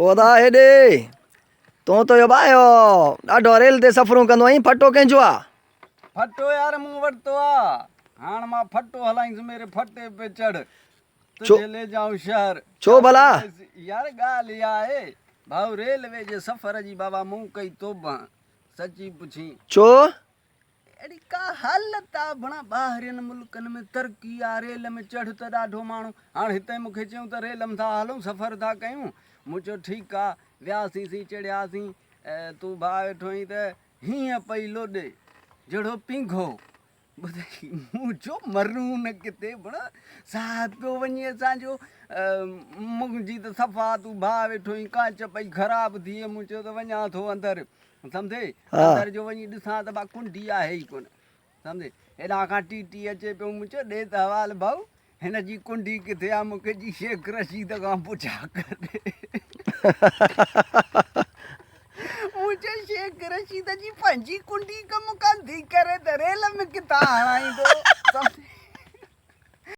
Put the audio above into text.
ओदा हेॾे तूं त यो भायो ॾाढो रेल ते सफ़रूं कंदो आहीं फटो कंहिंजो आहे फटो यार मूं वटि तो आहे हाणे मां फटो हलाईंदुसि मेरे फटे पे चढ़ तुझे ले जाऊं शहर छो भला यार ॻाल्हि इहा आहे भाऊ रेलवे जे सफ़र जी बाबा मूं कई तोबा सची पुछी छो अहिड़ी का हालत आहे भणा ॿाहिरिनि मुल्कनि में तरक़ी आहे रेल में चढ़ त ॾाढो माण्हू हाणे हिते मूंखे चयूं त रेल में था हलूं सफ़र था कयूं मूं चयो ठीकु आहे वियासीं चढ़ियासीं तूं भाउ वेठो आहीं त हीअं पई लोॾे जहिड़ो पींघो ॿुधाई मूं चयो मरूं न किथे भणा साथ पियो वञे असांजो मुंहिंजी त सफ़ा तूं भाउ वेठो आहीं कांच पई ख़राबु थिए मूं चयो त वञा थो अंदरि सम्झे अंदरि जो वञी ॾिसां त बा कुंडी आहे ई कोन सम्झे हेॾां खां टी अचे पियो मूं चयो ॾे त हवाल भाऊ हिन जी कुंडी किथे आहे मूंखे जी शेख रशीद खां पुछा करे मूं चयो शेख रशीद जी पंहिंजी कुंडी कमु कंदी करे त रेल में किथां हणाईंदो